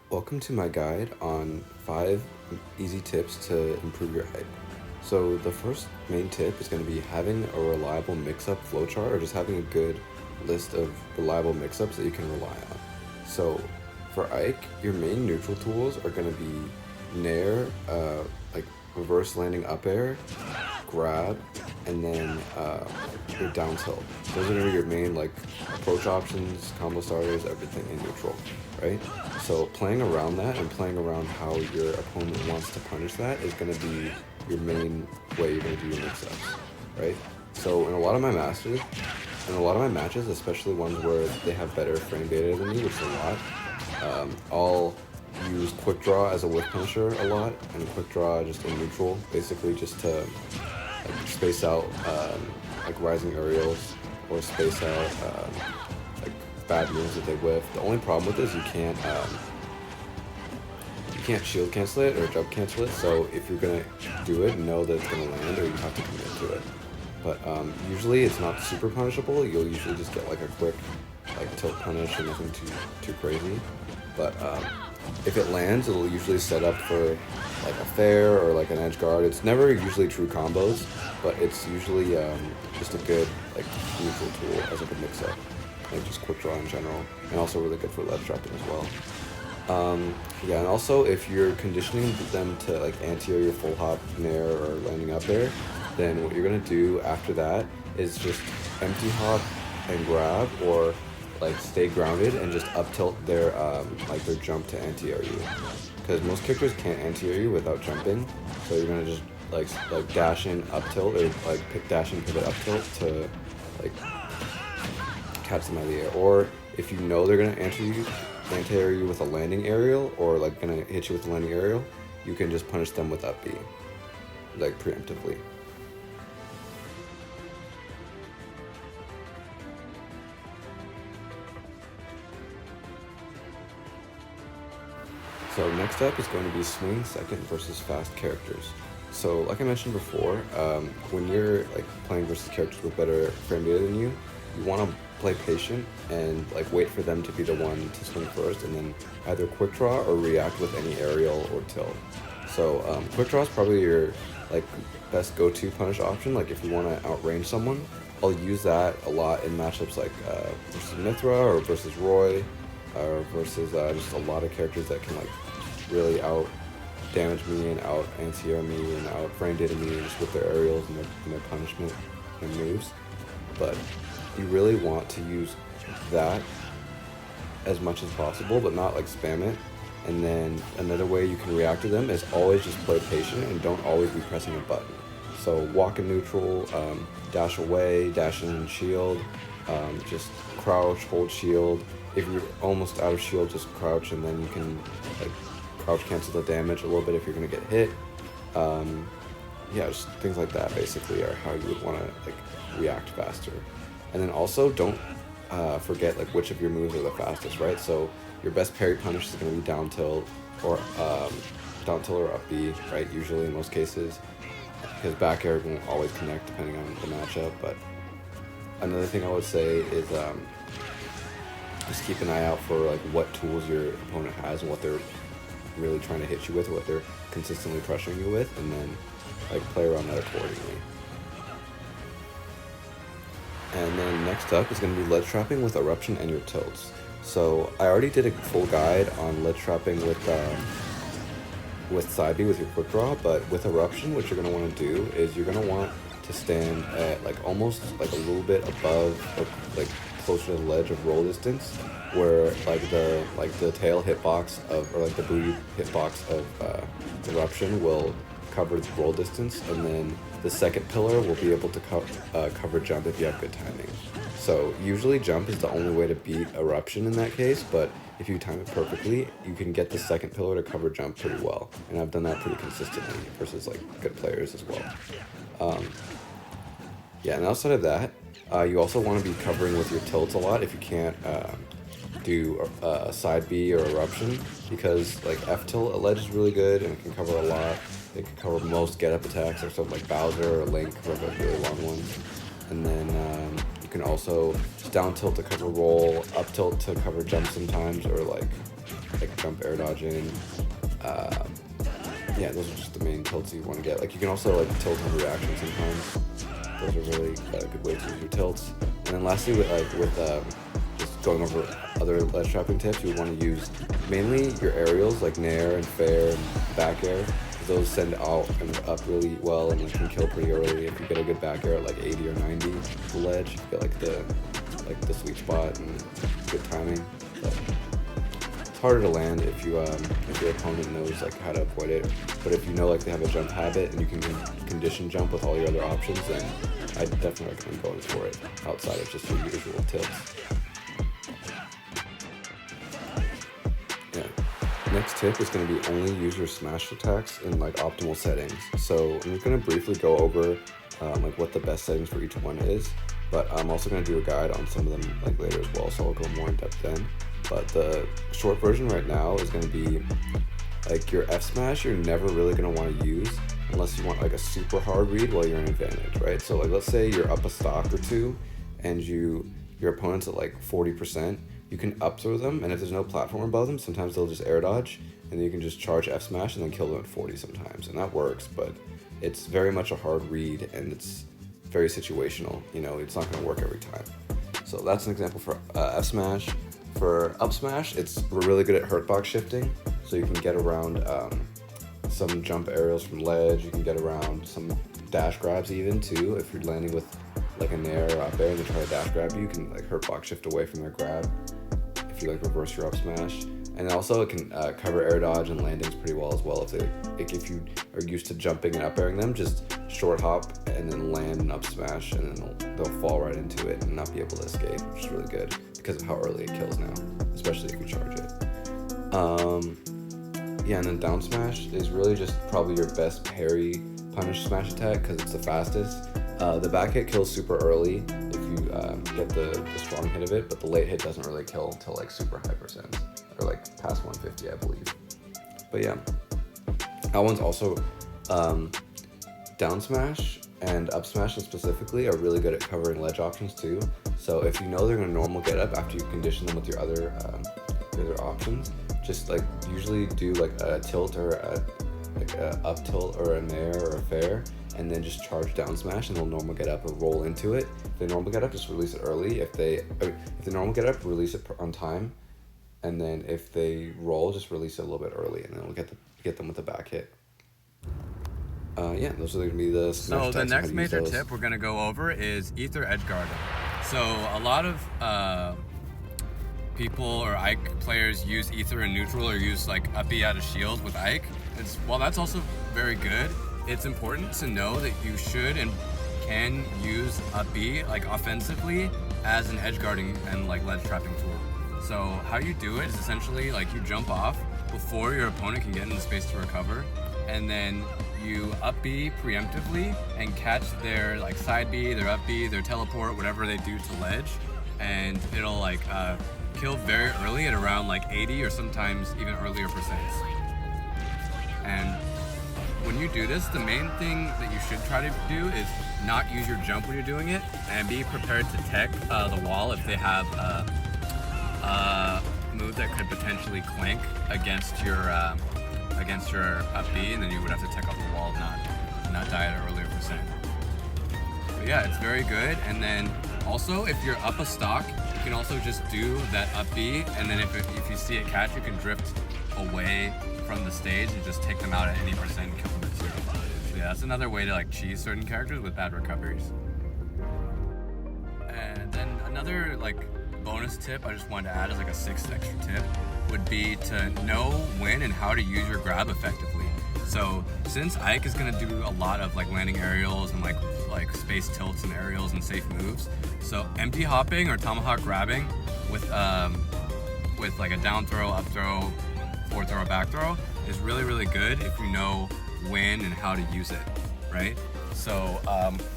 Welcome to my guide on 5 easy tips to improve your height. So the first main tip is going to be having a reliable mix-up flowchart, or just having a good list of reliable mix-ups that you can rely on. So for Ike, your main neutral tools are going to be Nair, like reverse landing up air, grab, and then your down tilt. Those are your main like approach options, combo starters, everything in neutral, right? So playing around that and playing around how your opponent wants to punish that is going to be your main way you're going to do your mix-ups, right? So in a lot of my masters, in a lot of my matches, especially ones where they have better frame data than me, which is a lot, I'll use quick draw as a whiff punisher a lot, and quick draw just in neutral, basically just to like space out like rising aerials, or space out like bad moves that they whiff. The only problem with this, you can't shield cancel it or jump cancel it. So if you're gonna do it, know that it's gonna land, or you have to commit to it. But usually it's not super punishable. You'll usually just get like a quick like tilt punish and nothing too crazy. But if it lands, it'll usually set up for like a fair or like an edge guard. It's never usually true combos, but it's usually just a good like neutral tool as like a mix-up, like just quick draw in general, and also really good for ledge dropping as well. Yeah, and also if you're conditioning them to like anti-air full hop nair or landing up air, then what you're gonna do after that is just empty hop and grab, or like stay grounded and just up tilt their like their jump to anti-air you, because most characters can't anti-air you without jumping. So you're gonna just like dash in up tilt, or like dash in pivot up tilt to like catch them out of the air. Or if you know they're gonna anti-air you with a landing aerial, or like gonna hit you with a landing aerial, you can just punish them with up B, like preemptively. So next up is going to be swing second versus fast characters. So like I mentioned before, when you're like playing versus characters with better frame data than you want to play patient and like wait for them to be the one to swing first, and then either quick draw or react with any aerial or tilt. So quick draw is probably your like best go-to punish option. Like if you want to outrange someone, I'll use that a lot in matchups like versus Mithra, or versus Roy, or versus just a lot of characters that can like really out damage me and out anti-air me and out frame data me just with their aerials and their punishment and moves. But you really want to use that as much as possible, but not like spam it. And then another way you can react to them is always just play patient and don't always be pressing a button. So walk in neutral, dash away, dash in shield, just crouch, hold shield. If you're almost out of shield, just crouch, and then you can like crouch cancel the damage a little bit if you're gonna get hit. Yeah, just things like that basically are how you would want to like react faster. And then also don't forget like which of your moves are the fastest, right? So your best parry punish is going to be down tilt, or up B, right? Usually in most cases, because back air won't always connect depending on the matchup. But another thing I would say is just keep an eye out for like what tools your opponent has and what they're really trying to hit you with, what they're consistently pressuring you with, and then like play around that accordingly. And then next up is going to be ledge trapping with eruption and your tilts. So I already did a full guide on ledge trapping with side B with your quick draw, but with eruption, what you're going to want to do is you're going to want to stand at like almost like a little bit above, or like closer to the ledge of roll distance, where like the tail hitbox of, or like the booty hitbox of eruption will cover the roll distance, and then the second pillar will be able to cover jump if you have good timing. So usually jump is the only way to beat eruption in that case, but if you time it perfectly, you can get the second pillar to cover jump pretty well. And I've done that pretty consistently versus like good players as well. Yeah, and outside of that, you also want to be covering with your tilts a lot if you can't do side B or eruption, because like F tilt at ledge is really good and it can cover a lot. It can cover most get up attacks, or something like Bowser or Link for the really long ones. And then you can also just down tilt to cover roll, up tilt to cover jump sometimes, or like like jump, air dodging. Yeah, those are just the main tilts you want to get. Like you can also like tilt on reaction sometimes. Those are really good ways to use your tilts. And then lastly, with just going over other ledge trapping tips, you would want to use mainly your aerials like nair and fair and back air. Those send out and up really well and like can kill pretty early. If you get a good back air at like 80 or 90 the ledge, you get like the sweet spot and good timing. But it's harder to land if your opponent knows like how to avoid it. But if you know like they have a jump habit and you can condition jump with all your other options, then I definitely recommend going for it outside of just your usual tilts. Yeah. Next tip is going to be only use your smash attacks in like optimal settings. So I'm just going to briefly go over like what the best settings for each one is, but I'm also going to do a guide on some of them like later as well, so I'll go more in depth then. But the short version right now is going to be like your F smash you're never really going to want to use unless you want like a super hard read while you're in advantage, right? So like let's say you're up a stock or two and your opponent's at like 40%, you can up throw them, and if there's no platform above them, sometimes they'll just air dodge, and then you can just charge F smash and then kill them at 40 sometimes, and that works, but it's very much a hard read and it's very situational, you know, it's not going to work every time. So that's an example for F smash. For up smash, we're really good at hurt box shifting, so you can get around some jump aerials from ledge, you can get around some dash grabs even too. If you're landing with like a nair or up air and they try to dash grab you, you can like hurt box shift away from their grab if you like reverse your up smash. And also it can cover air dodge and landings pretty well as well. If you are used to jumping and up airing them, just short hop and then land and up smash, and then they'll fall right into it and not be able to escape, which is really good because of how early it kills now, especially if you charge it. Yeah, and then down smash is really just probably your best parry punish smash attack because it's the fastest. The back hit kills super early if you get the strong hit of it, but the late hit doesn't really kill until like super high percent, or like past 150 I believe. But yeah, that one's also down smash and up smash specifically are really good at covering ledge options too. So if you know they're gonna normal get up after you condition them with your other options, just like usually do like a tilt or a up tilt or a nair or a fair, and then just charge down smash and they'll normal get up or roll into it. If they normal get up, just release it early. If they normal get up, release it on time, and then if they roll, just release it a little bit early, and then we'll get them with the back hit. Yeah, those are going to be the smash attacks. So the next major tip we're going to go over is Aether edge guarding. So a lot of people or Ike players use Aether in neutral or use like up B out of shield with Ike. While that's also very good, it's important to know that you should and can use up B like offensively as an edge guarding and like ledge trapping tool. So how you do it is essentially like you jump off before your opponent can get in the space to recover, and then you up B preemptively and catch their like side B, their up B, their teleport, whatever they do to ledge, and it'll like kill very early at around like 80 or sometimes even earlier percents. And when you do this, the main thing that you should try to do is not use your jump when you're doing it, and be prepared to tech the wall if they have a move that could potentially clank against your up B, and then you would have to tech off the wall, not die at an earlier percent. But yeah, it's very good. And then also, if you're up a stock, you can also just do that up B, and then if you see it catch, you can drift away from the stage and just take them out at any percent and kill them at 0. So yeah, that's another way to like cheese certain characters with bad recoveries. And then another like bonus tip I just wanted to add as like a 6th extra tip would be to know when and how to use your grab effectively. So since Ike is going to do a lot of like landing aerials and like space tilts and aerials and safe moves, so empty hopping or tomahawk grabbing with like a down throw, up throw, forward throw, or back throw is really, really good if you know when and how to use it, right? So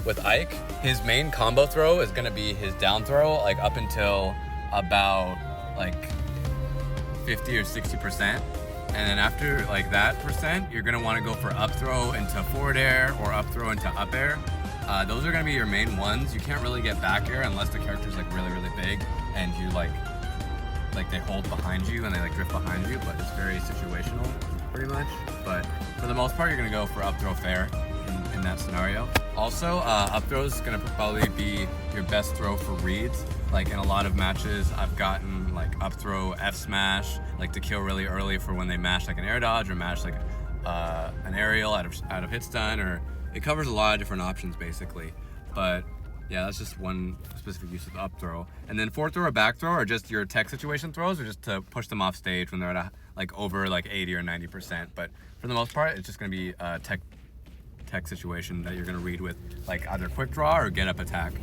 with Ike, his main combo throw is going to be his down throw, like up until about like 50 or 60%. And then after like that percent, you're going to want to go for up throw into forward air or up throw into up air. Those are going to be your main ones. You can't really get back air unless the character's like really, really big and you like like they hold behind you and they like drift behind you, but it's very situational pretty much. But for the most part, you're gonna go for up throw fair in that scenario. Also, up throw is gonna probably be your best throw for reads. Like in a lot of matches, I've gotten like up throw F smash, like to kill really early for when they mash like an air dodge or mash like an aerial out of hit stun, or it covers a lot of different options basically. But yeah, that's just one specific use of up throw. And then forward throw or back throw are just your tech situation throws, or just to push them off stage when they're at like over like 80 or 90%. But for the most part, it's just gonna be a tech situation that you're gonna read with like either quick draw or get up attack.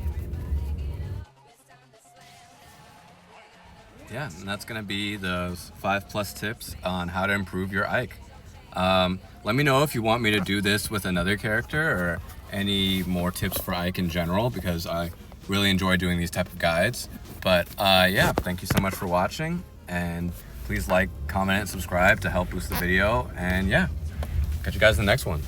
Yeah, and that's gonna be those 5+ tips on how to improve your Ike. Let me know if you want me to do this with another character or any more tips for Ike in general, because I really enjoy doing these type of guides. But yeah, thank you so much for watching, and please like, comment, and subscribe to help boost the video. And yeah, catch you guys in the next one.